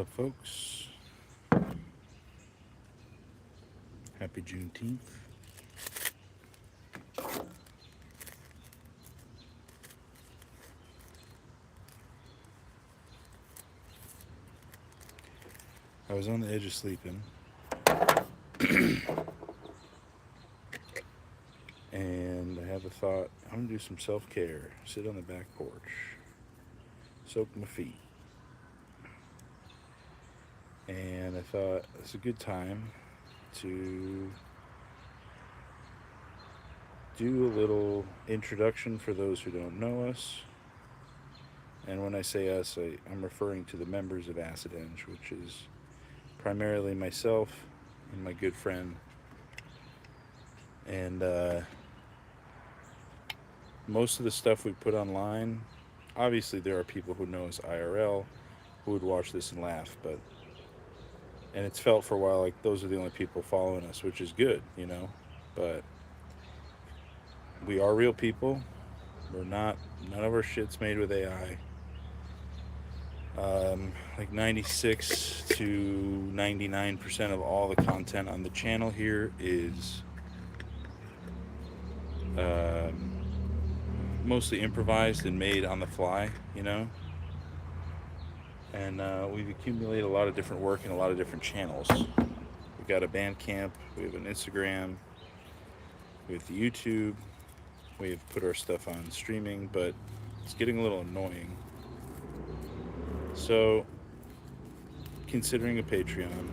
What up, folks? Happy Juneteenth. I was on the edge of sleeping, and I have a thought. I'm gonna do some self-care. Sit on the back porch, soak my feet, and I thought it's a good time to do a little introduction for those who don't know us. And when I say us, I'm referring to the members of ACIDHENGE, which is primarily myself and my good friend. And most of the stuff we put online, obviously there are people who know us IRL who would watch this and laugh, but and it's felt for a while like those are the only people following us, which is good. But we are real people. We're not. None of our shit's made with AI. Like 96 to 99% of all the content on the channel here is um, mostly improvised and made on the fly. And we've accumulated a lot of different work in a lot of different channels. We've got a Bandcamp, we have an Instagram, we have the YouTube, we have put our stuff on streaming, but it's getting a little annoying. So, considering a Patreon,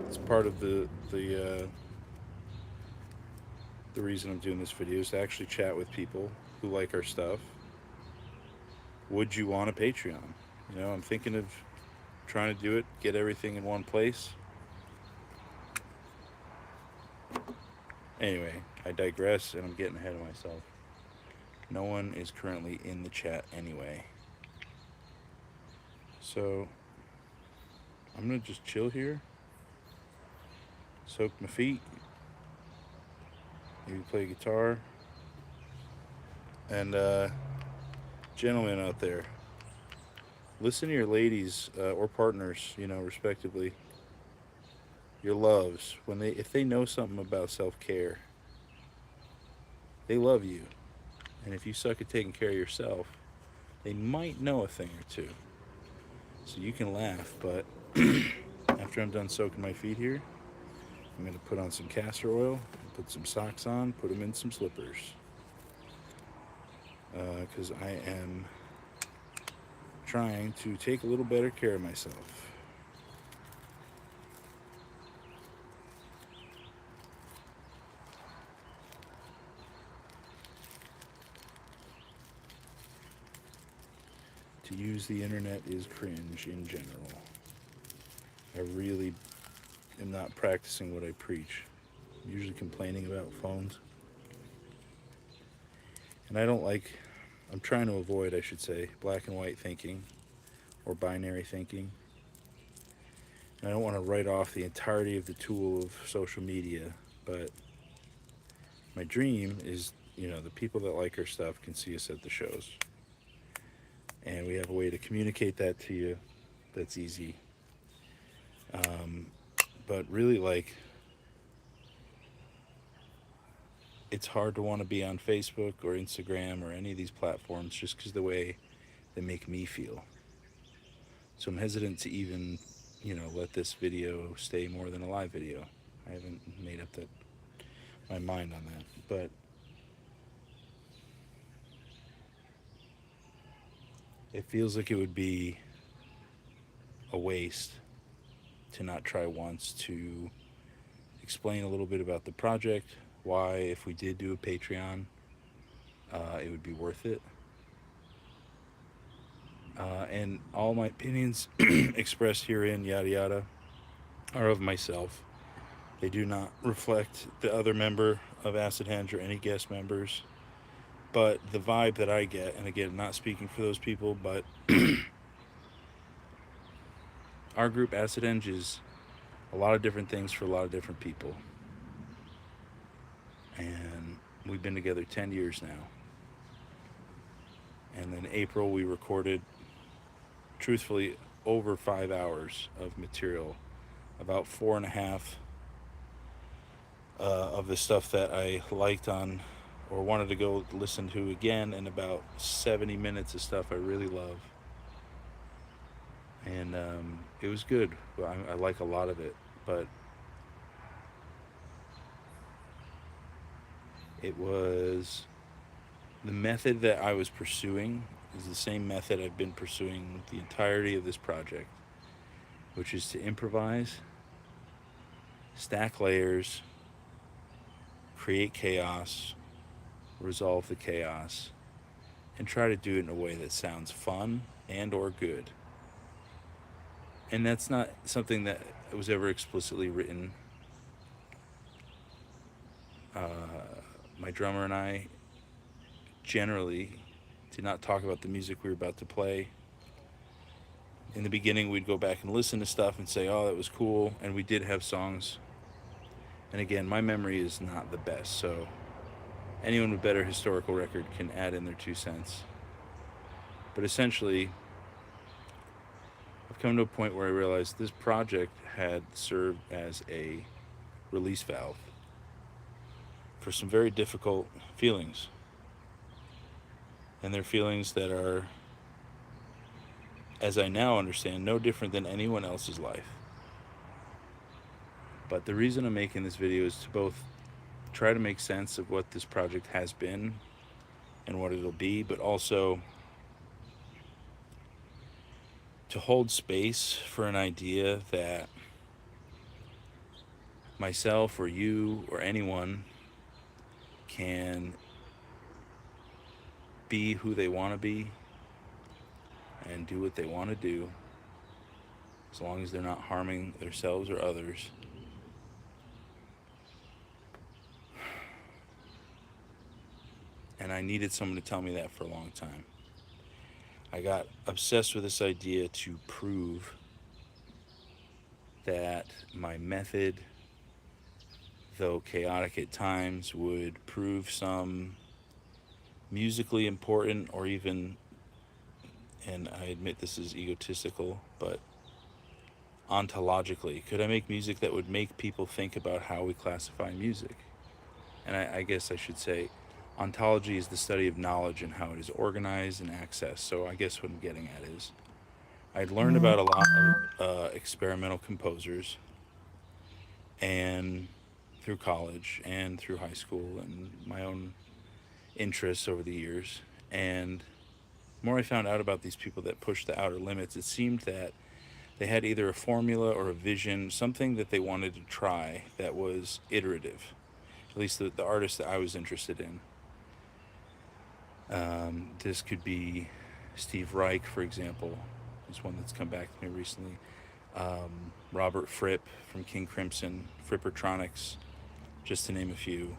it's part of the reason I'm doing this video is to actually chat with people who like our stuff. Would you want a Patreon? I'm thinking of trying to do it, get everything in one place. Anyway, I digress and I'm getting ahead of myself. No one is currently in the chat anyway. So, I'm going to just chill here, soak my feet, maybe play guitar. And, gentlemen out there, listen to your ladies or partners, respectively, your loves, if they know something about self-care, they love you. And if you suck at taking care of yourself, they might know a thing or two. So you can laugh, but after I'm done soaking my feet here, I'm going to put on some castor oil, put some socks on, put them in some slippers. Because I am trying to take a little better care of myself. To use the internet is cringe in general. I really am not practicing what I preach. I'm usually complaining about phones. And I'm trying to avoid, I should say, black and white thinking or binary thinking. And I don't want to write off the entirety of the tool of social media, but my dream is, the people that like our stuff can see us at the shows. And we have a way to communicate that to you that's easy. But really, it's hard to want to be on Facebook or Instagram or any of these platforms just because the way they make me feel. So I'm hesitant to even, let this video stay more than a live video. I haven't made up my mind on that. But it feels like it would be a waste to not try once to explain a little bit about the project, why if we did do a Patreon, it would be worth it. And all my opinions expressed herein, yada yada, are of myself. They do not reflect the other member of ACIDHENGE or any guest members. But the vibe that I get, and again, not speaking for those people, but our group ACIDHENGE is a lot of different things for a lot of different people. And we've been together 10 years now. And in April we recorded, truthfully, over 5 hours of material, about 4.5 of the stuff that I liked on or wanted to go listen to again, and about 70 minutes of stuff I really love. And it was good. I like a lot of it, but it was the method that I was pursuing is the same method I've been pursuing the entirety of this project, which is to improvise, stack layers, create chaos, resolve the chaos, and try to do it in a way that sounds fun and or good. And that's not something that was ever explicitly written. My drummer and I generally did not talk about the music we were about to play. In the beginning, we'd go back and listen to stuff and say, oh, that was cool. And we did have songs. And again, my memory is not the best, so anyone with better historical record can add in their 2 cents. But essentially, I've come to a point where I realized this project had served as a release valve for some very difficult feelings. And they're feelings that are, as I now understand, no different than anyone else's life. But the reason I'm making this video is to both try to make sense of what this project has been and what it'll be, but also to hold space for an idea that myself or you or anyone can be who they want to be and do what they want to do, as long as they're not harming themselves or others. And I needed someone to tell me that for a long time. I got obsessed with this idea to prove that my method, though chaotic at times, would prove some musically important, or even, and I admit this is egotistical, but ontologically, could I make music that would make people think about how we classify music? And I guess I should say ontology is the study of knowledge and how it is organized and accessed. So I guess what I'm getting at is I'd learned about a lot of experimental composers, and through college and through high school and my own interests over the years. And the more I found out about these people that pushed the outer limits, it seemed that they had either a formula or a vision, something that they wanted to try that was iterative, at least the artist that I was interested in. This could be Steve Reich, for example, is one that's come back to me recently. Robert Fripp from King Crimson, Frippertronics, just to name a few.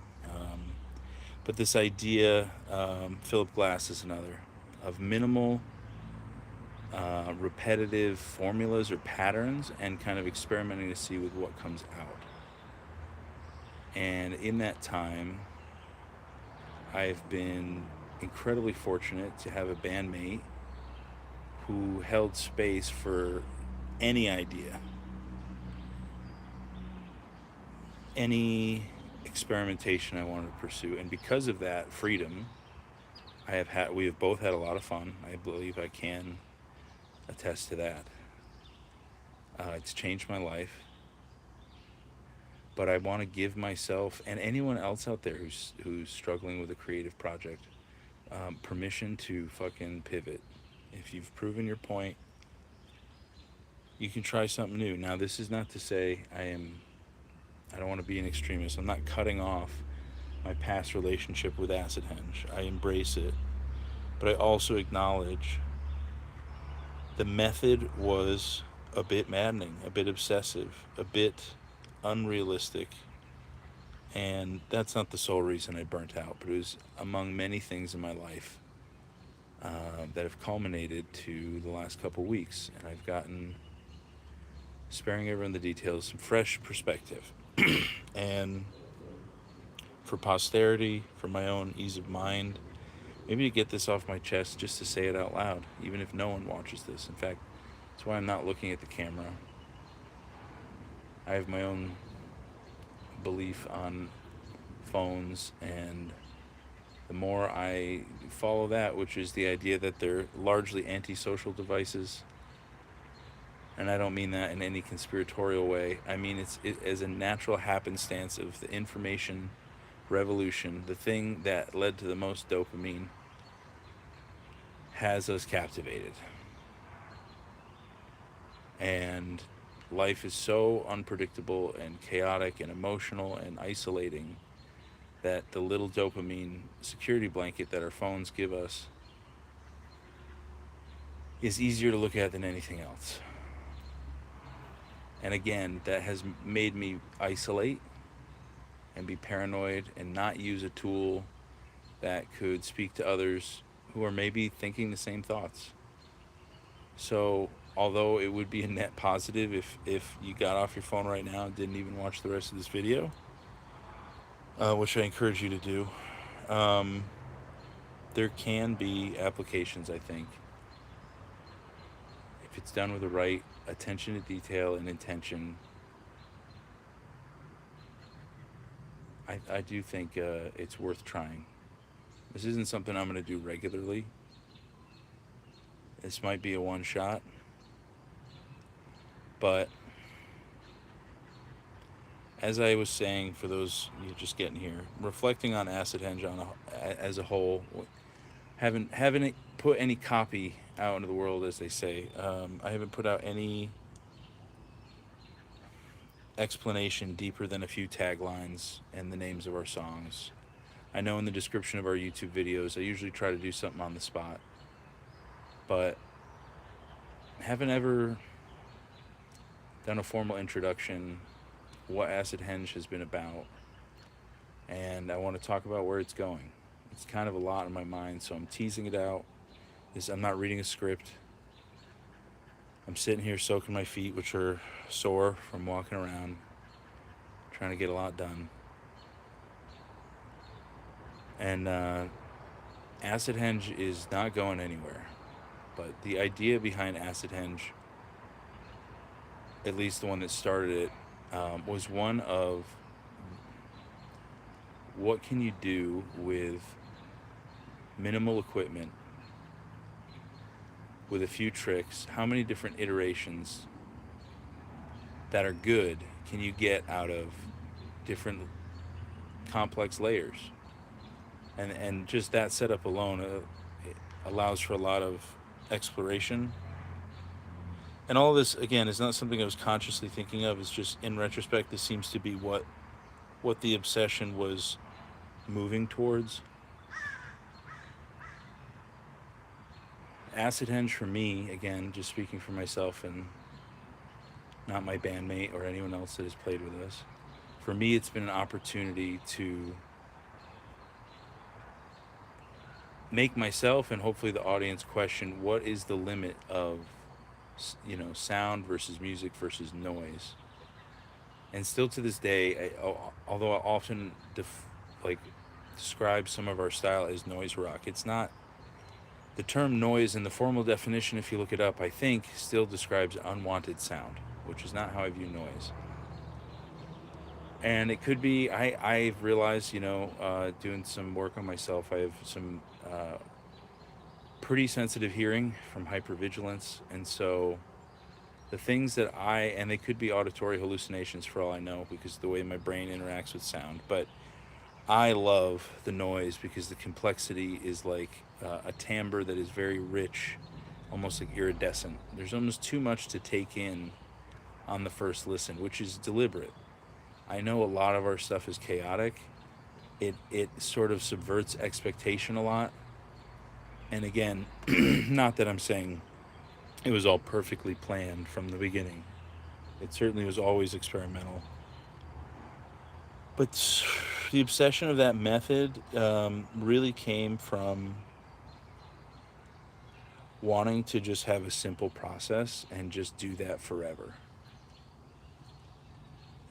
But this idea, Philip Glass is another, of minimal, repetitive formulas or patterns, and kind of experimenting to see with what comes out. And in that time, I've been incredibly fortunate to have a bandmate who held space for any idea, any experimentation I wanted to pursue. And because of that freedom, we have both had a lot of fun. I believe I can attest to that. It's changed my life. But I want to give myself and anyone else out there who's struggling with a creative project permission to fucking pivot. If you've proven your point, you can try something new. Now, this is not to say I don't want to be an extremist. I'm not cutting off my past relationship with ACIDHENGE. I embrace it. But I also acknowledge the method was a bit maddening, a bit obsessive, a bit unrealistic. And that's not the sole reason I burnt out, but it was among many things in my life that have culminated to the last couple weeks. And I've gotten, sparing everyone the details, some fresh perspective. And for posterity, for my own ease of mind, maybe to get this off my chest, just to say it out loud, even if no one watches this. In fact, That's why I'm not looking at the camera. I have my own belief on phones, and the more I follow that, which is the idea that they're largely antisocial devices, and I don't mean that in any conspiratorial way. I mean it as a natural happenstance of the information revolution, the thing that led to the most dopamine, has us captivated. And life is so unpredictable and chaotic and emotional and isolating that the little dopamine security blanket that our phones give us is easier to look at than anything else. And again, that has made me isolate and be paranoid and not use a tool that could speak to others who are maybe thinking the same thoughts. So, although it would be a net positive if you got off your phone right now and didn't even watch the rest of this video, which I encourage you to do, there can be applications, I think, if it's done with the right attention to detail and intention. I do think it's worth trying. This isn't something I'm going to do regularly. This might be a one shot, but as I was saying, for those you just getting here, reflecting on ACIDHENGE as a whole, haven't put any copy out into the world, as they say. I haven't put out any explanation deeper than a few taglines and the names of our songs. I know in the description of our YouTube videos, I usually try to do something on the spot, but haven't ever done a formal introduction, what ACIDHENGE has been about, and I want to talk about where it's going. It's kind of a lot in my mind, so I'm teasing it out. I'm not reading a script. I'm sitting here soaking my feet, which are sore from walking around, trying to get a lot done. And ACIDHENGE is not going anywhere. But the idea behind ACIDHENGE, at least the one that started it, was one of what can you do with minimal equipment, with a few tricks, how many different iterations that are good can you get out of different complex layers? And just that setup alone allows for a lot of exploration. And all this, again, is not something I was consciously thinking of. It's just, in retrospect, this seems to be what the obsession was moving towards. ACIDHENGE for me, again, just speaking for myself and not my bandmate or anyone else that has played with us, for me it's been an opportunity to make myself and hopefully the audience question, what is the limit of, sound versus music versus noise? And still to this day, although I often describe some of our style as noise rock, it's not. The term noise in the formal definition, if you look it up, I think still describes unwanted sound, which is not how I view noise. And it could be, I've realized, doing some work on myself, I have some pretty sensitive hearing from hypervigilance. And so the things that and they could be auditory hallucinations for all I know, because of the way my brain interacts with sound. But I love the noise because the complexity is like a timbre that is very rich, almost like iridescent. There's almost too much to take in on the first listen, which is deliberate. I know a lot of our stuff is chaotic. It sort of subverts expectation a lot. And again, not that I'm saying it was all perfectly planned from the beginning. It certainly was always experimental. But the obsession of that method really came from wanting to just have a simple process and just do that forever.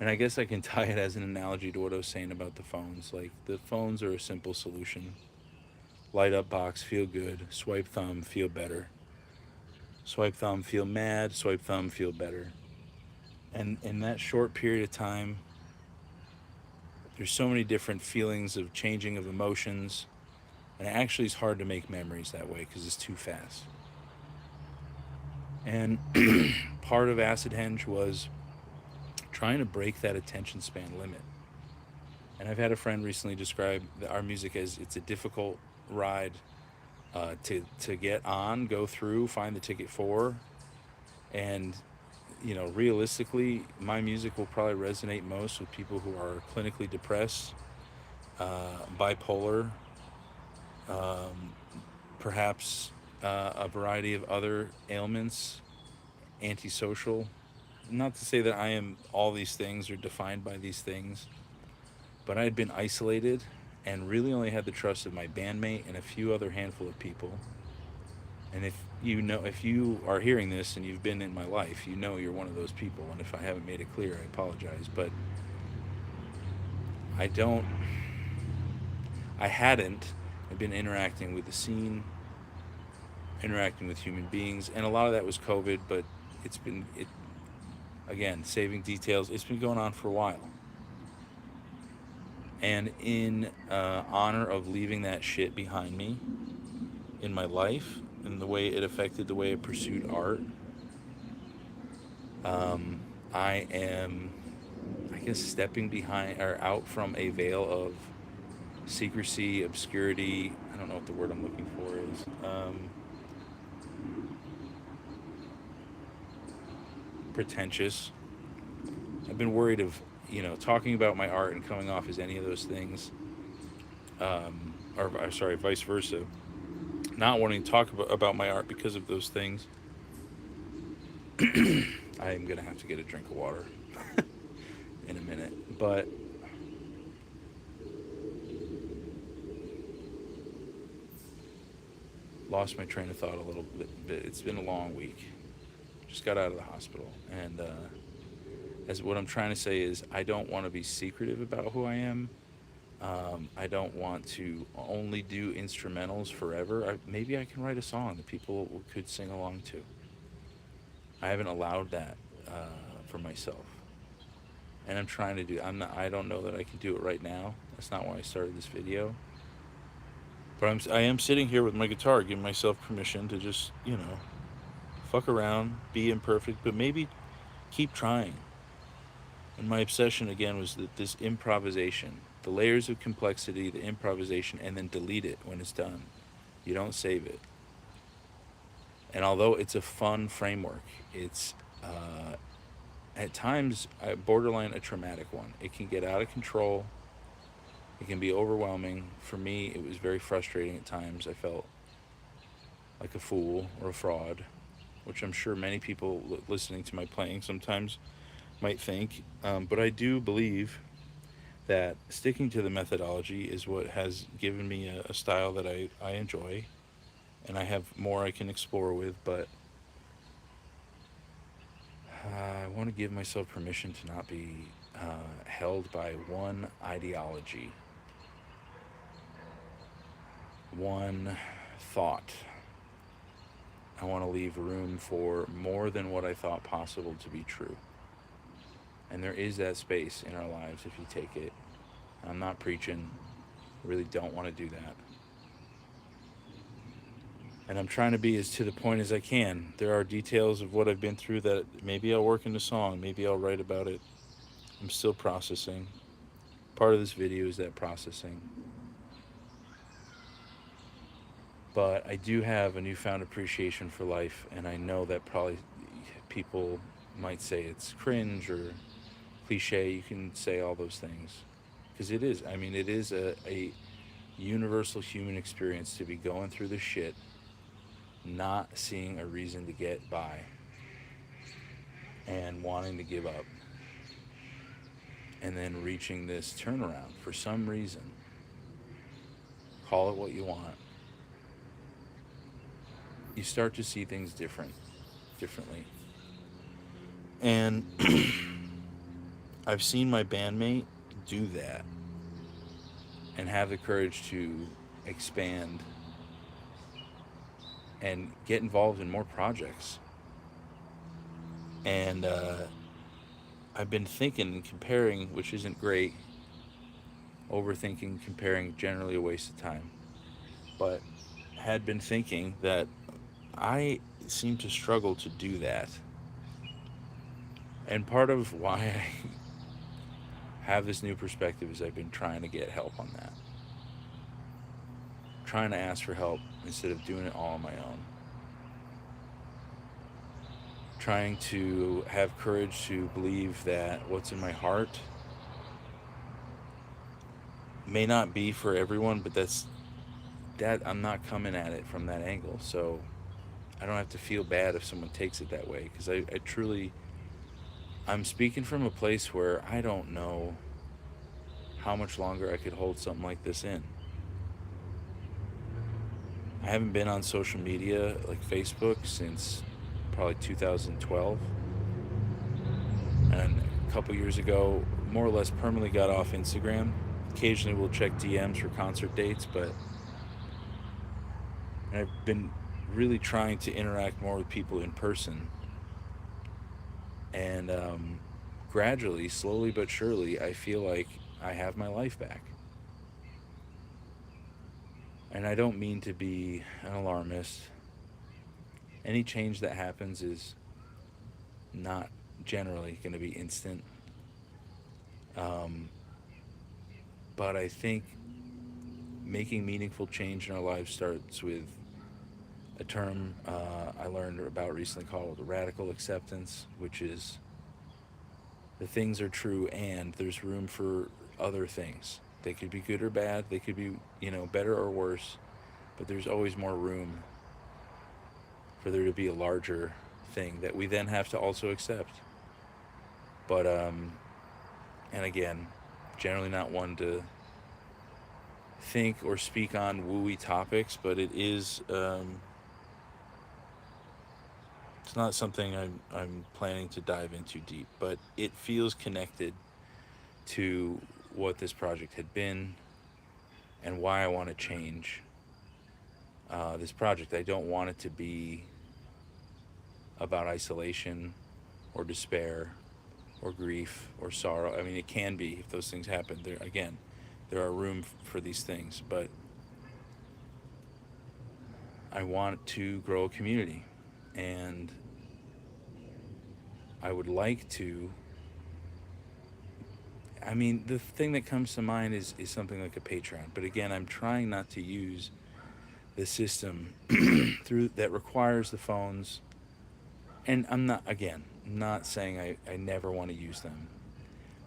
And I guess I can tie it as an analogy to what I was saying about the phones. Like, the phones are a simple solution. Light up box, feel good. Swipe thumb, feel better. Swipe thumb, feel mad. Swipe thumb, feel better. And in that short period of time, there's so many different feelings of changing of emotions. And it actually is hard to make memories that way because it's too fast. And part of ACIDHENGE was trying to break that attention span limit. And I've had a friend recently describe our music as it's a difficult ride to get on, go through, find the ticket for. And, realistically, my music will probably resonate most with people who are clinically depressed, bipolar, um, perhaps a variety of other ailments, antisocial. Not to say that I am all these things or defined by these things, but I had been isolated and really only had the trust of my bandmate and a few other handful of people. And if you are hearing this and you've been in my life, you're one of those people. And if I haven't made it clear, I apologize. But I don't, I hadn't. I've been interacting with the scene, interacting with human beings, and a lot of that was COVID. But again, saving details. It's been going on for a while. And in honor of leaving that shit behind me in my life and the way it affected the way I pursued art, I am, I guess, stepping behind or out from a veil of secrecy, obscurity. I don't know what the word I'm looking for is. Pretentious. I've been worried of, talking about my art and coming off as any of those things. Or sorry, vice versa. Not wanting to talk about my art because of those things. I am going to have to get a drink of water in a minute. But lost my train of thought a little bit. It's been a long week. Just got out of the hospital. And as what I'm trying to say is I don't want to be secretive about who I am. I don't want to only do instrumentals forever. Maybe I can write a song that people could sing along to. I haven't allowed that for myself, and I'm trying to do. I don't know that I can do it right now. That's not why I started this video. But I am sitting here with my guitar, giving myself permission to just fuck around, be imperfect, but maybe keep trying. And my obsession again was that this improvisation, the layers of complexity, the improvisation, and then delete it when it's done. You don't save it. And although it's a fun framework, it's at times borderline a traumatic one. It can get out of control. It can be overwhelming. For me, it was very frustrating at times. I felt like a fool or a fraud, which I'm sure many people listening to my playing sometimes might think. But I do believe that sticking to the methodology is what has given me a style that I enjoy, and I have more I can explore with, but I want to give myself permission to not be held by one ideology, one thought. I want to leave room for more than what I thought possible to be true. And there is that space in our lives if you take it. I'm not preaching. I really don't want to do that. And I'm trying to be as to the point as I can. There are details of what I've been through that maybe I'll work into song. Maybe I'll write about it. I'm still processing. Part of this video is that processing. But I do have a newfound appreciation for life, and I know that probably people might say it's cringe or cliche. You can say all those things. Because it is. I mean, it is a universal human experience to be going through the shit, not seeing a reason to get by, and wanting to give up. And then reaching this turnaround for some reason. Call it what you want. You start to see things differently. And I've seen my bandmate do that and have the courage to expand and get involved in more projects. And I've been thinking and comparing, which isn't great. Overthinking, comparing, generally a waste of time. But had been thinking that I seem to struggle to do that. And part of why I have this new perspective is I've been trying to get help on that. Trying to ask for help instead of doing it all on my own. Trying to have courage to believe that what's in my heart may not be for everyone, but that I'm not coming at it from that angle. So I don't have to feel bad if someone takes it that way, because I truly, I'm speaking from a place where I don't know how much longer I could hold something like this in. I haven't been on social media like Facebook since probably 2012. And a couple years ago, more or less permanently got off Instagram. Occasionally we'll check DMs for concert dates, but I've been really trying to interact more with people in person. And gradually, slowly but surely, I feel like I have my life back. And I don't mean to be an alarmist. Any change that happens is not generally going to be instant. Um, but I think making meaningful change in our lives starts with a term I learned about recently called radical acceptance, which is the things are true and there's room for other things. They could be good or bad, they could be, better or worse, but there's always more room for there to be a larger thing that we then have to also accept. But and again, generally not one to think or speak on wooey topics, but it is it's not something I'm planning to dive into deep, but it feels connected to what this project had been and why I want to change this project. I don't want it to be about isolation or despair or grief or sorrow. I mean, it can be if those things happen. There are room for these things, but I want to grow a community, and I would like to. I mean, the thing that comes to mind is something like a Patreon. But again, I'm trying not to use the system through that requires the phones. And I'm not saying I never want to use them.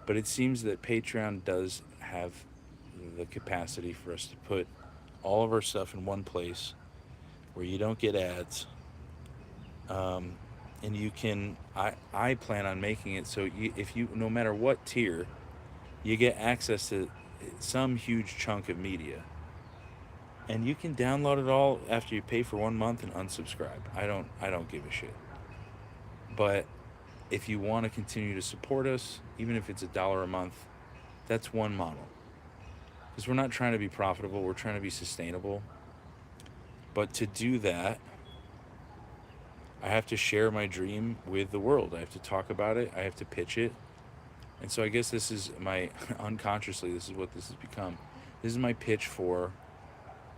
But it seems that Patreon does have the capacity for us to put all of our stuff in one place where you don't get ads. And you can, I plan on making it so if you, no matter what tier, you get access to some huge chunk of media. And you can download it all after you pay for 1 month and unsubscribe. I don't give a shit. But if you want to continue to support us, even if it's $1 a month, that's one model. Because we're not trying to be profitable, we're trying to be sustainable. But to do that, I have to share my dream with the world. I have to talk about it, I have to pitch it. And so I guess this is my, unconsciously, this is what this has become. This is my pitch for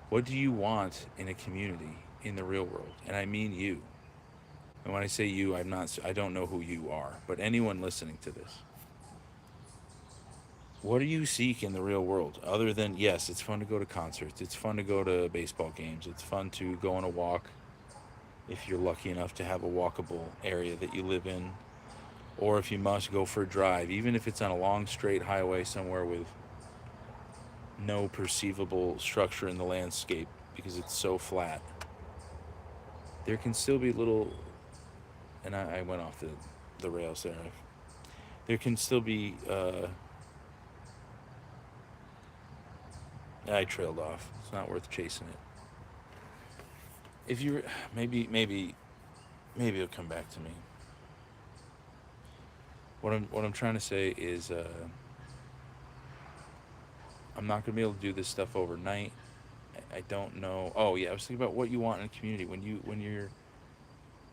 what do you want in a community in the real world? And I mean you. And when I say you, I don't know who you are, but anyone listening to this. What do you seek in the real world? Other than, yes, it's fun to go to concerts. It's fun to go to baseball games. It's fun to go on a walk if you're lucky enough to have a walkable area that you live in. Or if you must, go for a drive, even if it's on a long straight highway somewhere with no perceivable structure in the landscape because it's so flat. There can still be little, and I went off the rails there. There can still be, I trailed off. It's not worth chasing it. If you, maybe it'll come back to me. What I'm trying to say is, I'm not gonna be able to do this stuff overnight, I don't know. Oh yeah, I was thinking about what you want in a community when you're.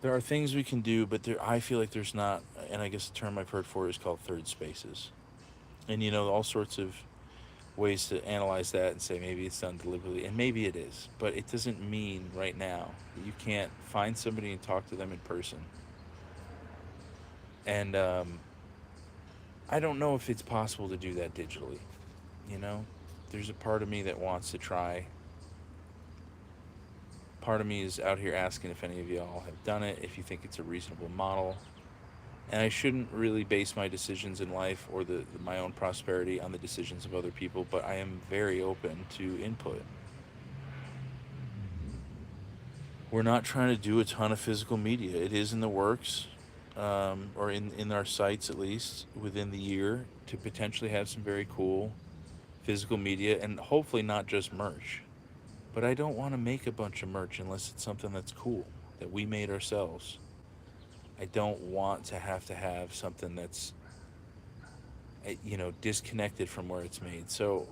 There are things we can do, but there I feel like there's not. And I guess the term I've heard for it is called third spaces. And all sorts of ways to analyze that and say maybe it's done deliberately, and maybe it is, but it doesn't mean right now that you can't find somebody and talk to them in person. And I don't know if it's possible to do that digitally. You know, there's a part of me that wants to try. Part of me is out here asking if any of y'all have done it, if you think it's a reasonable model. And I shouldn't really base my decisions in life or my own prosperity on the decisions of other people, but I am very open to input. We're not trying to do a ton of physical media. It is in the works, or in our sites at least, within the year to potentially have some very cool physical media and hopefully not just merch. But I don't want to make a bunch of merch unless it's something that's cool, that we made ourselves. I don't want to have something that's disconnected from where it's made. So,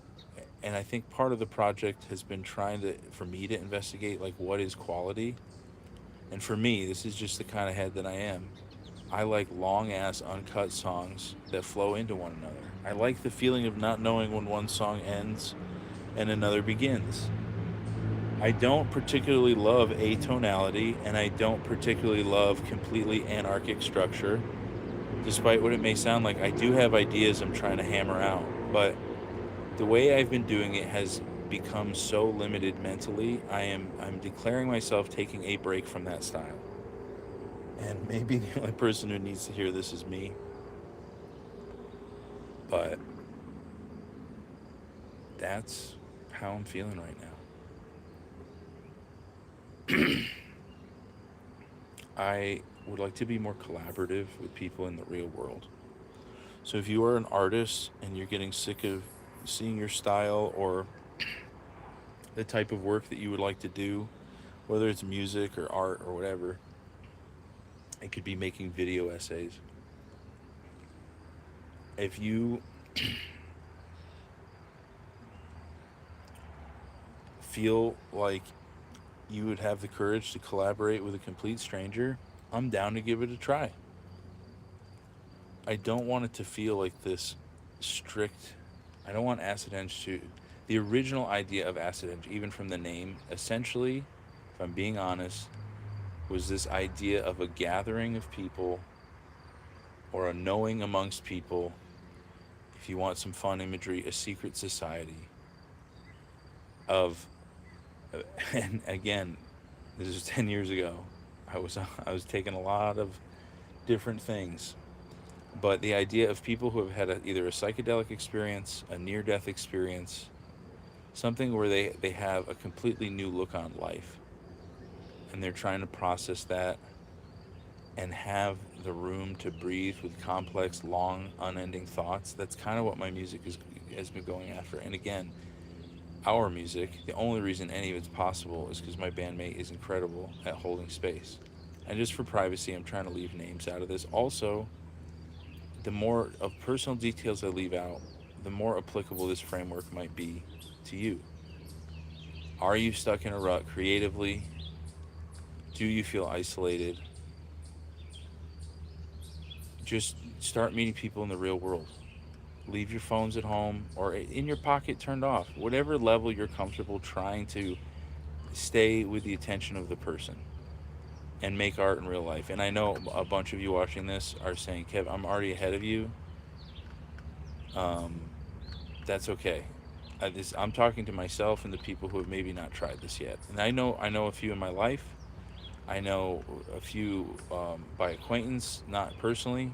and I think part of the project has been trying to for me to investigate like what is quality. And for me, this is just the kind of head that I am. I like long ass uncut songs that flow into one another. I like the feeling of not knowing when one song ends and another begins. I don't particularly love atonality, and I don't particularly love completely anarchic structure. Despite what it may sound like, I do have ideas I'm trying to hammer out. But the way I've been doing it has become so limited mentally. I'm declaring myself taking a break from that style. And maybe the only person who needs to hear this is me. But that's how I'm feeling right now. I would like to be more collaborative with people in the real world. So if you are an artist and you're getting sick of seeing your style or the type of work that you would like to do, whether it's music or art or whatever, it could be making video essays. If you feel like you would have the courage to collaborate with a complete stranger, I'm down to give it a try. I don't want it to feel like this strict. I don't want ACIDHENGE to. The original idea of ACIDHENGE, even from the name, essentially, if I'm being honest, was this idea of a gathering of people or a knowing amongst people. If you want some fun imagery, a secret society of, and again, this is 10 years ago. I was taking a lot of different things, but the idea of people who have had either a psychedelic experience, a near-death experience, something where they have a completely new look on life, and they're trying to process that and have the room to breathe with complex, long, unending thoughts. That's kind of what my music has been going after. And again, our music, the only reason any of it's possible is because my bandmate is incredible at holding space. And just for privacy, I'm trying to leave names out of this. Also, the more of personal details I leave out, the more applicable this framework might be to you. Are you stuck in a rut creatively? Do you feel isolated? Just start meeting people in the real world. Leave your phones at home or in your pocket turned off. Whatever level you're comfortable trying to stay with the attention of the person and make art in real life. And I know a bunch of you watching this are saying, Kev, I'm already ahead of you. Um, that's okay. I'm talking to myself and the people who have maybe not tried this yet. And I know a few in my life. I know a few by acquaintance, not personally,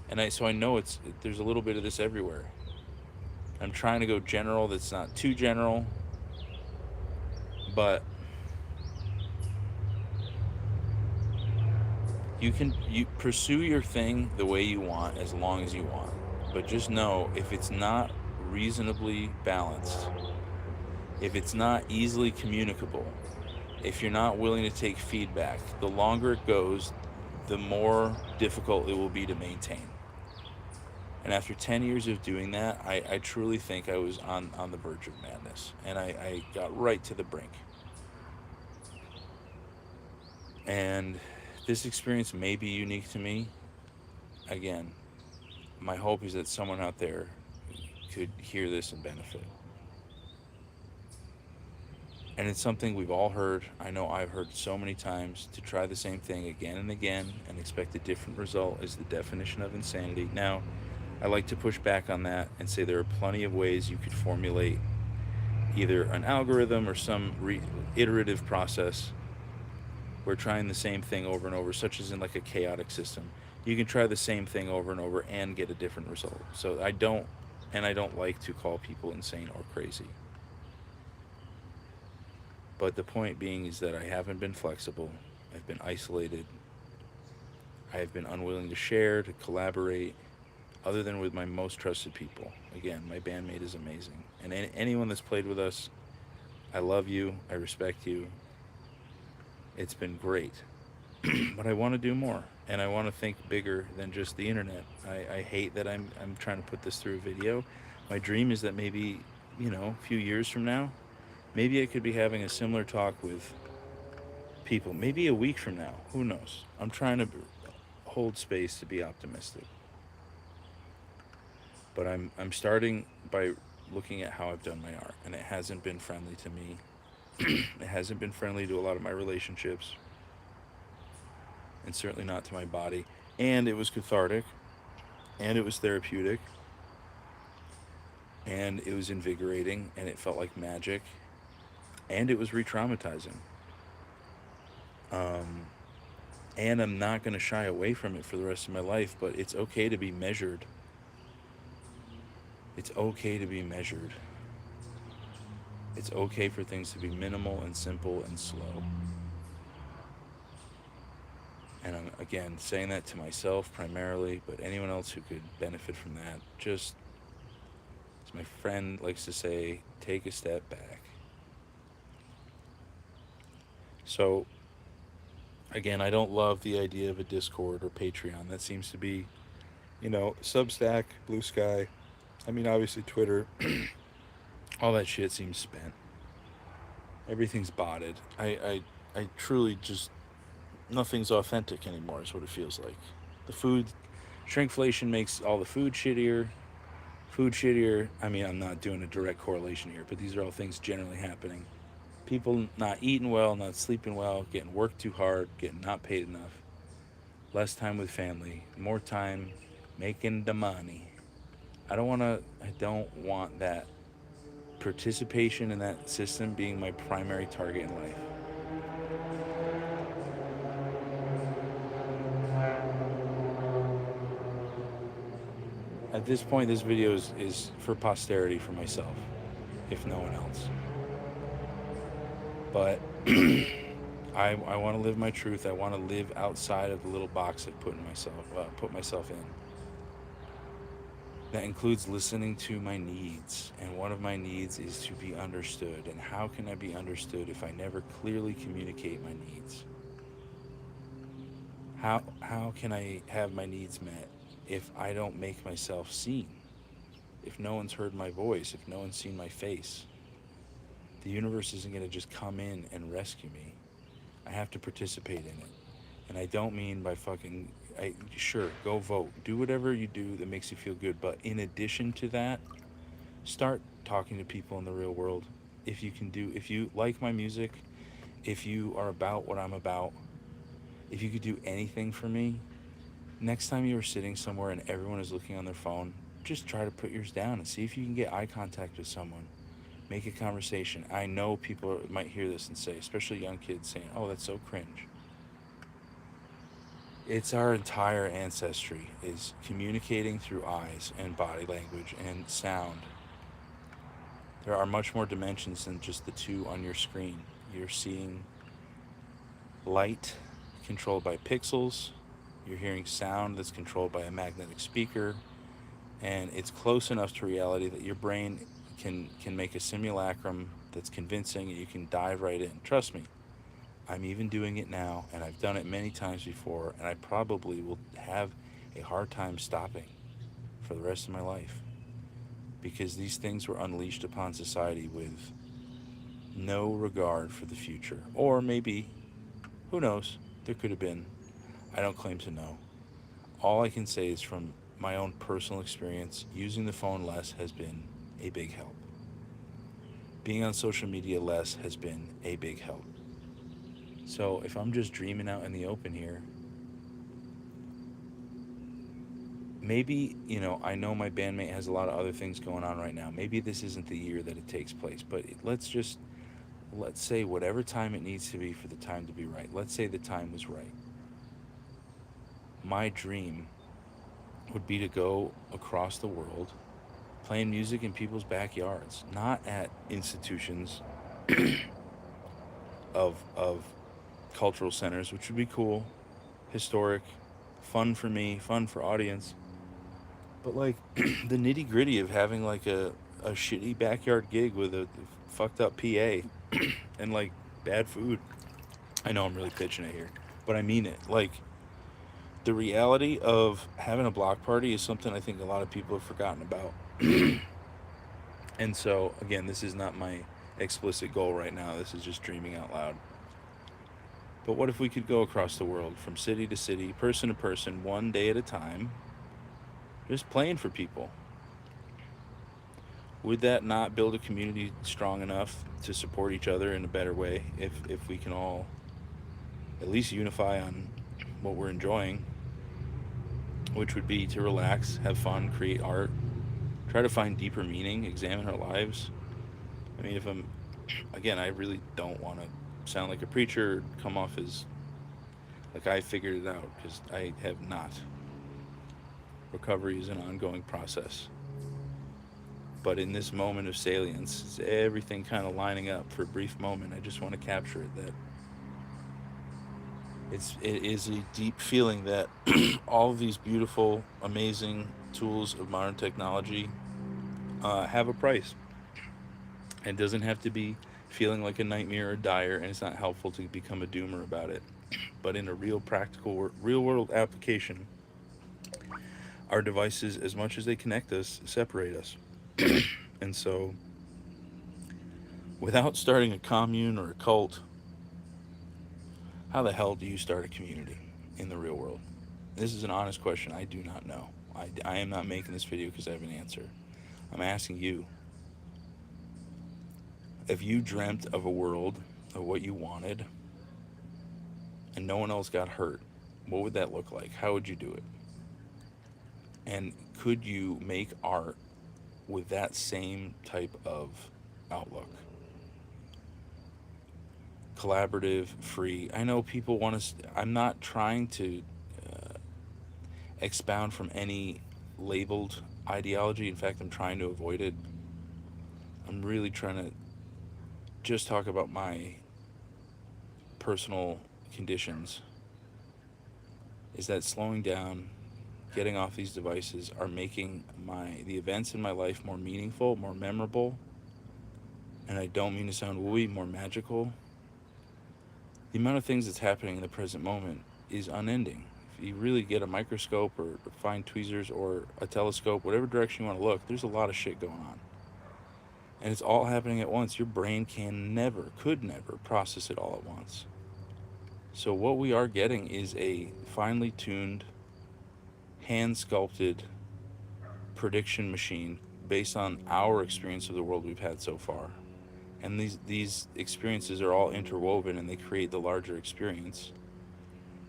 and so I know there's a little bit of this everywhere. I'm trying to go general. That's not too general, but you pursue your thing the way you want as long as you want. But just know if it's not reasonably balanced, if it's not easily communicable, if you're not willing to take feedback, the longer it goes, the more difficult it will be to maintain. And after 10 years of doing that, I truly think I was on the verge of madness. And I got right to the brink. And this experience may be unique to me. Again, my hope is that someone out there could hear this and benefit. And it's something we've all heard. I know I've heard so many times. To try the same thing again and again and expect a different result is the definition of insanity. Now, I like to push back on that and say there are plenty of ways you could formulate either an algorithm or some iterative process where trying the same thing over and over, such as in like a chaotic system, you can try the same thing over and over and get a different result. So I don't like to call people insane or crazy. But the point being is that I haven't been flexible. I've been isolated. I have been unwilling to share, to collaborate, other than with my most trusted people. Again, my bandmate is amazing. And anyone that's played with us, I love you. I respect you. It's been great. But I want to do more. And I want to think bigger than just the internet. I hate that I'm trying to put this through a video. My dream is that maybe, a few years from now, maybe I could be having a similar talk with people. Maybe a week from now. Who knows? I'm trying to hold space to be optimistic. But I'm starting by looking at how I've done my art, and it hasn't been friendly to me. It hasn't been friendly to a lot of my relationships, and certainly not to my body. And it was cathartic, and it was therapeutic, and it was invigorating, and it felt like magic, and it was re-traumatizing. Um, and I'm not going to shy away from it for the rest of my life, but it's okay to be measured. It's okay to be measured. It's okay for things to be minimal and simple and slow. And I'm, again, saying that to myself primarily, but anyone else who could benefit from that, just, as my friend likes to say, take a step back. So, again, I don't love the idea of a Discord or Patreon. That seems to be, Substack, Blue Sky. I mean, obviously Twitter. All that shit seems spent. Everything's botted. I truly just, nothing's authentic anymore is what it feels like. The food, shrinkflation makes all the food shittier. Food shittier, I mean, I'm not doing a direct correlation here, but these are all things generally happening. People not eating well, not sleeping well, getting worked too hard, getting not paid enough. Less time with family, more time making the money. I don't want that participation in that system being my primary target in life. At this point, this video is for posterity for myself, if no one else. But I want to live my truth. I want to live outside of the little box I put myself in. That includes listening to my needs, and one of my needs is to be understood. And how can I be understood if I never clearly communicate my needs? How can I have my needs met if I don't make myself seen? If no one's heard my voice, if no one's seen my face? The universe isn't going to just come in and rescue me. I have to participate in it. And I don't mean by sure, go vote. Do whatever you do that makes you feel good. But in addition to that, start talking to people in the real world. If you like my music, if you are about what I'm about, if you could do anything for me, next time you are sitting somewhere and everyone is looking on their phone, just try to put yours down and see if you can get eye contact with someone. Make a conversation. I know people might hear this and say, especially young kids, saying, "Oh, that's so cringe." It's our entire ancestry is communicating through eyes and body language and sound. There are much more dimensions than just the two on your screen. You're seeing light controlled by pixels. You're hearing sound that's controlled by a magnetic speaker. And it's close enough to reality that your brain can make a simulacrum that's convincing and you can dive right in. Trust me, I'm even doing it now, and I've done it many times before, and I probably will have a hard time stopping for the rest of my life, because these things were unleashed upon society with no regard for the future. Or maybe, who knows, there could have been. I don't claim to know. All I can say is from my own personal experience, using the phone less has been a big help. Being on social media less has been a big help. So if I'm just dreaming out in the open here, maybe, I know my bandmate has a lot of other things going on right now. Maybe this isn't the year that it takes place, but let's say whatever time it needs to be for the time to be right. Let's say the time was right. My dream would be to go across the world playing music in people's backyards, not at institutions of cultural centers, which would be cool, historic, fun for me, fun for audience. But like the nitty gritty of having like a shitty backyard gig with a fucked up PA and like bad food. I know I'm really pitching it here, but I mean it. Like, the reality of having a block party is something I think a lot of people have forgotten about. And so, again, this is not my explicit goal right now. This is just dreaming out loud. But what if we could go across the world from city to city, person to person, one day at a time, just playing for people? Would that not build a community strong enough to support each other in a better way if we can all at least unify on what we're enjoying, which would be to relax, have fun, create art, try to find deeper meaning, examine our lives? I mean, again, I really don't want to sound like a preacher, come off as like I figured it out, because I have not. Recovery is an ongoing process. But in this moment of salience, is everything kind of lining up for a brief moment. I just want to capture it, that it is a deep feeling that all of these beautiful, amazing tools of modern technology have a price. And it doesn't have to be feeling like a nightmare or dire, and it's not helpful to become a doomer about it. But in a real practical, real world application, our devices, as much as they connect us, separate us. And so, without starting a commune or a cult, how the hell do you start a community in the real world? This is an honest question. I do not know. I am not making this video because I have an answer. I'm asking you. If you dreamt of a world of what you wanted and no one else got hurt, what would that look like? How would you do it? And could you make art with that same type of outlook? Collaborative, free. I know people want to. I'm not trying to expound from any labeled ideology. In fact, I'm trying to avoid it. I'm really trying to just talk about my personal conditions. Is that slowing down, getting off these devices, are making the events in my life more meaningful, more memorable, and I don't mean to sound wooey, more magical. The amount of things that's happening in the present moment is unending. If you really get a microscope or find tweezers or a telescope, whatever direction you want to look, there's a lot of shit going on. And it's all happening at once. Your brain could never process it all at once. So what we are getting is a finely tuned, hand-sculpted prediction machine based on our experience of the world we've had so far. And these experiences are all interwoven, and they create the larger experience.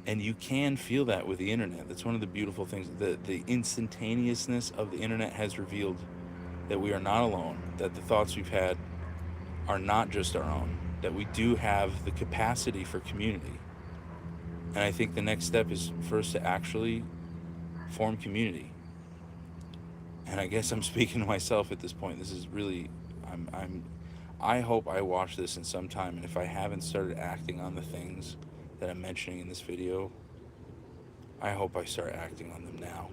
And you can feel that with the internet. That's one of the beautiful things. The instantaneousness of the internet has revealed that we are not alone, that the thoughts we've had are not just our own, that we do have the capacity for community. And I think the next step is for us to actually form community. And I guess I'm speaking to myself at this point. This is really, I hope I watch this in some time, and if I haven't started acting on the things that I'm mentioning in this video, I hope I start acting on them now.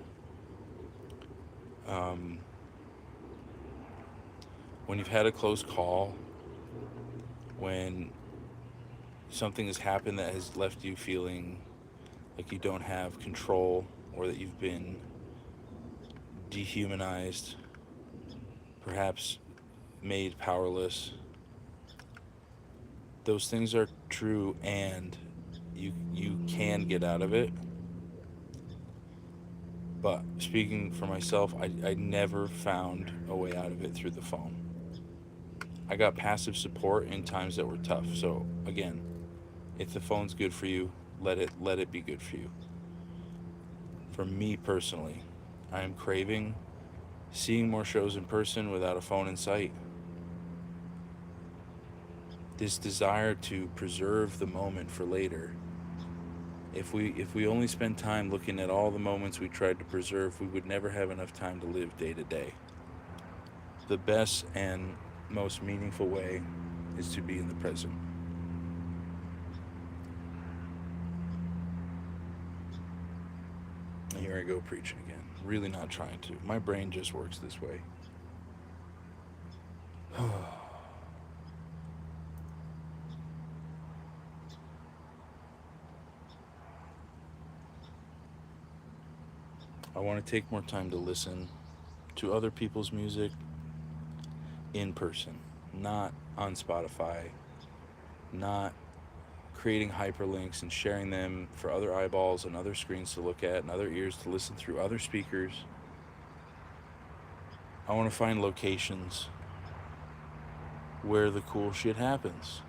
When you've had a close call, when something has happened that has left you feeling like you don't have control, or that you've been dehumanized, perhaps made powerless. Those things are true, and you can get out of it. But speaking for myself, I never found a way out of it through the phone. I got passive support in times that were tough. So again, if the phone's good for you, let it be good for you. For me personally, I am craving seeing more shows in person without a phone in sight. This desire to preserve the moment for later. If we only spend time looking at all the moments we tried to preserve, we would never have enough time to live day to day. The best and most meaningful way is to be in the present. And here I go preaching again. Really not trying to. My brain just works this way. I want to take more time to listen to other people's music in person, not on Spotify, not creating hyperlinks and sharing them for other eyeballs and other screens to look at and other ears to listen through other speakers. I want to find locations where the cool shit happens.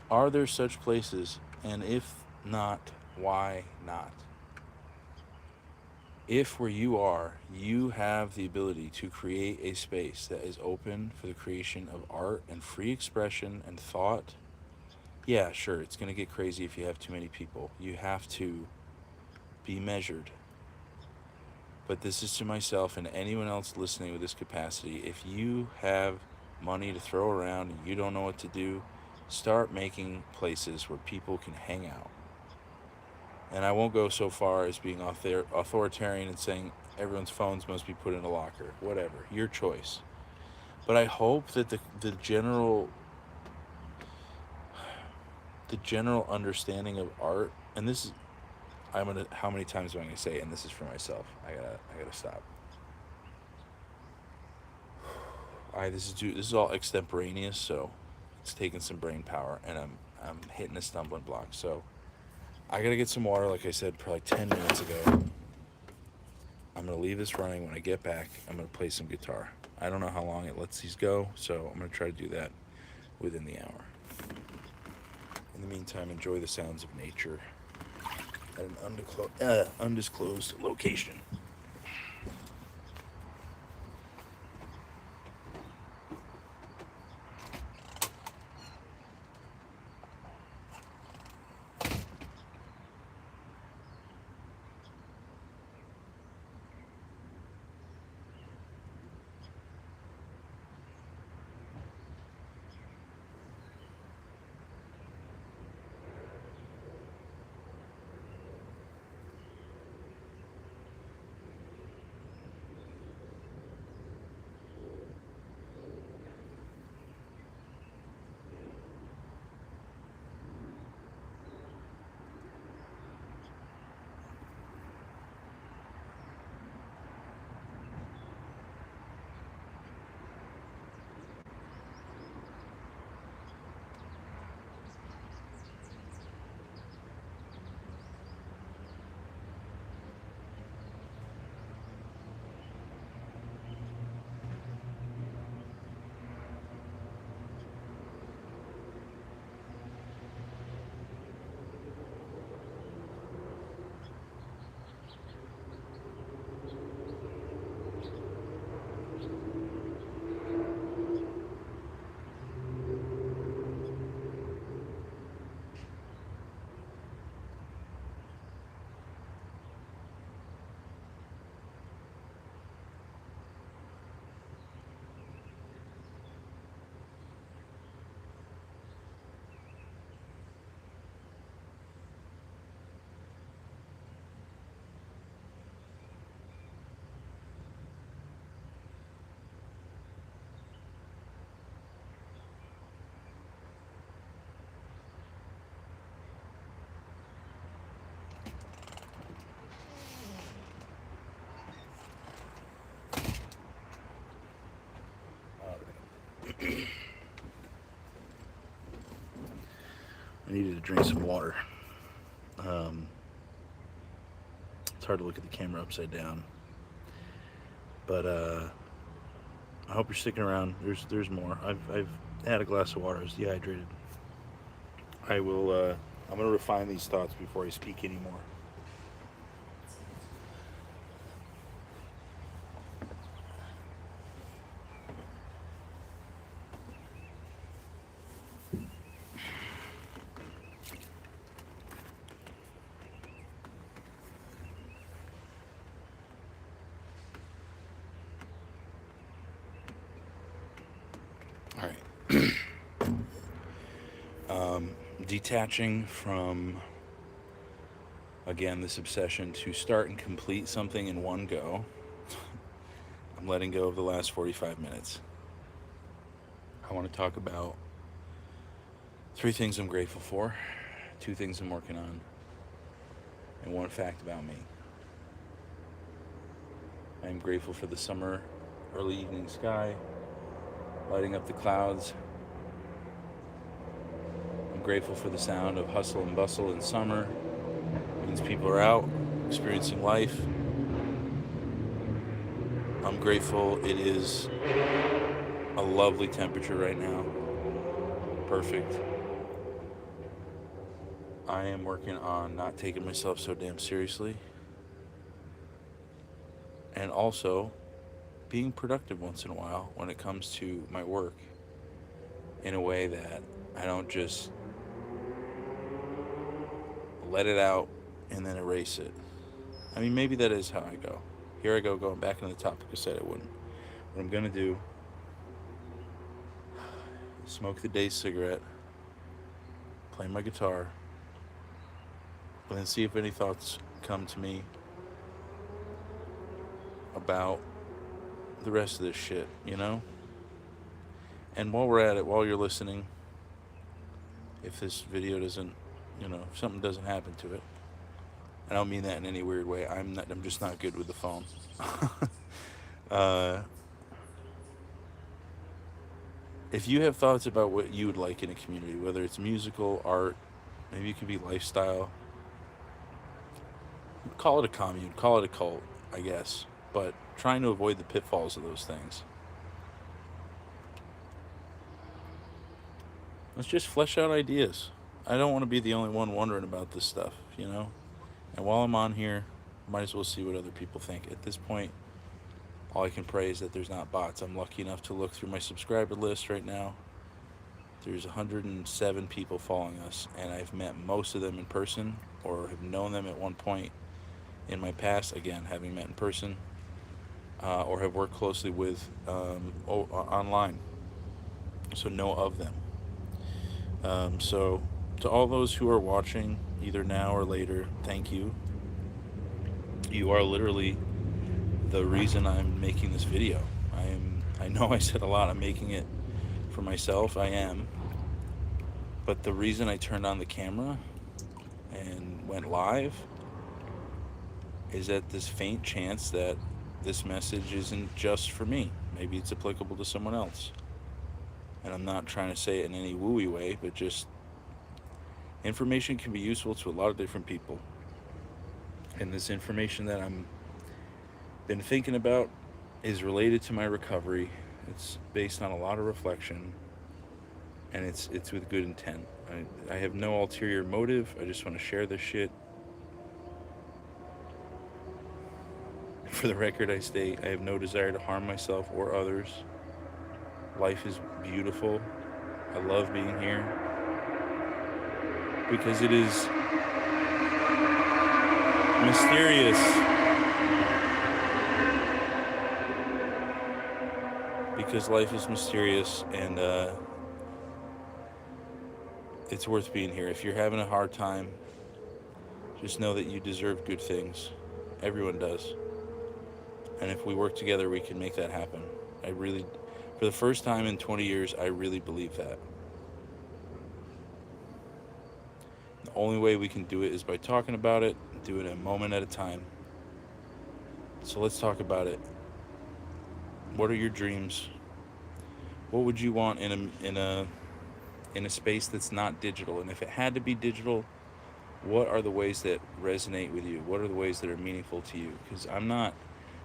Are there such places? And if not, why not? If where you are, you have the ability to create a space that is open for the creation of art and free expression and thought, yeah, sure, it's going to get crazy if you have too many people. You have to be measured. But this is to myself and anyone else listening with this capacity. If you have money to throw around and you don't know what to do, start making places where people can hang out. And I won't go so far as being authoritarian and saying everyone's phones must be put in a locker. Whatever, your choice. But I hope that the general understanding of art, and this is, how many times am I gonna say it? And this is for myself. I gotta stop. This is all extemporaneous, so it's taking some brain power, and I'm hitting a stumbling block. So I gotta get some water, like I said, probably 10 minutes ago. I'm gonna leave this running. When I get back, I'm gonna play some guitar. I don't know how long it lets these go, so I'm gonna try to do that within the hour. In the meantime, enjoy the sounds of nature at an undisclosed location. I needed to drink some water. It's hard to look at the camera upside down. But I hope you're sticking around. There's more. I've had a glass of water. I was dehydrated. I will. I'm going to refine these thoughts before I speak anymore. All right. Detaching from, again, this obsession to start and complete something in one go. I'm letting go of the last 45 minutes. I want to talk about 3 things I'm grateful for, 2 things I'm working on, and 1 fact about me. I am grateful for the summer early evening sky, lighting up the clouds. I'm grateful for the sound of hustle and bustle in summer. It means people are out, experiencing life. I'm grateful it is a lovely temperature right now. Perfect. I am working on not taking myself so damn seriously. And also being productive once in a while when it comes to my work, in a way that I don't just let it out and then erase it. I mean, maybe that is how I go. Here I go, going back into the topic I said I wouldn't. What I'm going to do is smoke the day's cigarette, play my guitar, and then see if any thoughts come to me about the rest of this shit, you know? And while we're at it, while you're listening, if this video doesn't, if something doesn't happen to it, I don't mean that in any weird way. I'm just not good with the phone. If you have thoughts about what you would like in a community, whether it's musical, art, maybe it could be lifestyle, call it a commune, call it a cult, I guess, but trying to avoid the pitfalls of those things. Let's just flesh out ideas. I don't want to be the only one wondering about this stuff, And while I'm on here, might as well see what other people think. At this point, all I can pray is that there's not bots. I'm lucky enough to look through my subscriber list right now. There's 107 people following us, and I've met most of them in person or have known them at one point in my past, again, having met in person, or have worked closely with online. So know of them. So to all those who are watching, either now or later, thank you. You are literally the reason I'm making this video. I know I said a lot, I'm making it for myself, I am. But the reason I turned on the camera and went live is that this faint chance that this message isn't just for me. Maybe it's applicable to someone else. And I'm not trying to say it in any wooey way, but just information can be useful to a lot of different people. And this information that I'm been thinking about is related to my recovery. It's based on a lot of reflection, and it's with good intent. I have no ulterior motive. I just want to share this shit. For the record, I state I have no desire to harm myself or others. Life is beautiful. I love being here because it is mysterious. Because life is mysterious, and it's worth being here. If you're having a hard time, just know that you deserve good things. Everyone does. And if we work together, we can make that happen. For the first time in 20 years, I really believe that. The only way we can do it is by talking about it, do it a moment at a time. So let's talk about it. What are your dreams? What would you want in a in a space that's not digital? And if it had to be digital, what are the ways that resonate with you? What are the ways that are meaningful to you? Because I'm not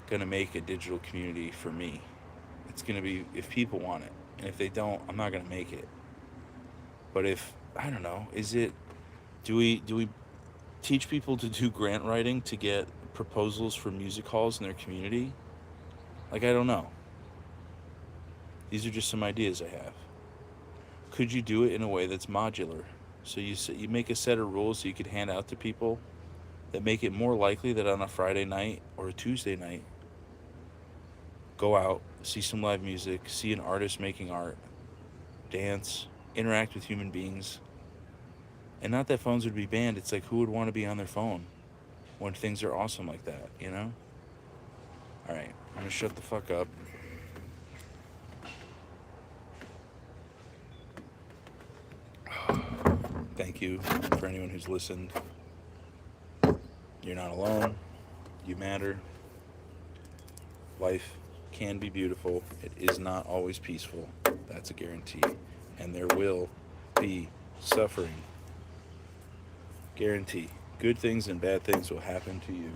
going to make a digital community for me. It's going to be if people want it. And if they don't, I'm not going to make it. But if, I don't know, is it, do we teach people to do grant writing to get proposals for music halls in their community? Like, I don't know. These are just some ideas I have. Could you do it in a way that's modular? So you make a set of rules so you could hand out to people that make it more likely that on a Friday night or a Tuesday night, go out, see some live music, see an artist making art, dance, interact with human beings. And not that phones would be banned. It's like, who would want to be on their phone when things are awesome like that, you know? All right, I'm going to shut the fuck up. Thank you for anyone who's listened. You're not alone. You matter. Life can be beautiful. It is not always peaceful. That's a guarantee. And there will be suffering. Guarantee. Good things and bad things will happen to you.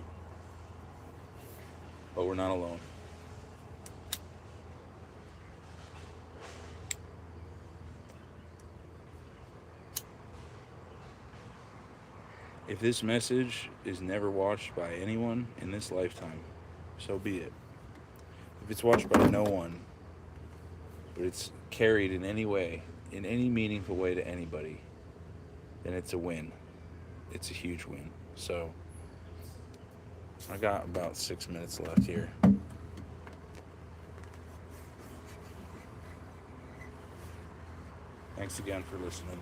But we're not alone. If this message is never watched by anyone in this lifetime, so be it. If it's watched by no one, but it's carried in any way, in any meaningful way to anybody, then it's a win. It's a huge win. So, I got about 6 minutes left here. Thanks again for listening.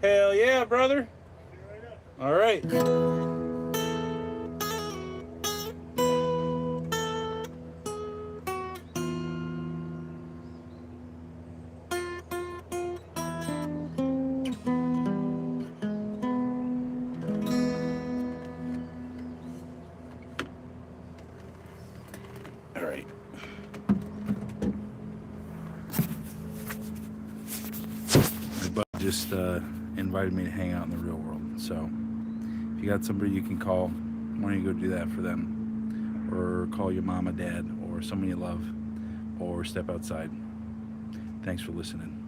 Hell yeah, brother. All right. buddy just invited me to hang out in the real world. So if you got somebody you can call, why don't you go do that for them? Or call your mama, dad, or someone you love, or step outside. Thanks for listening.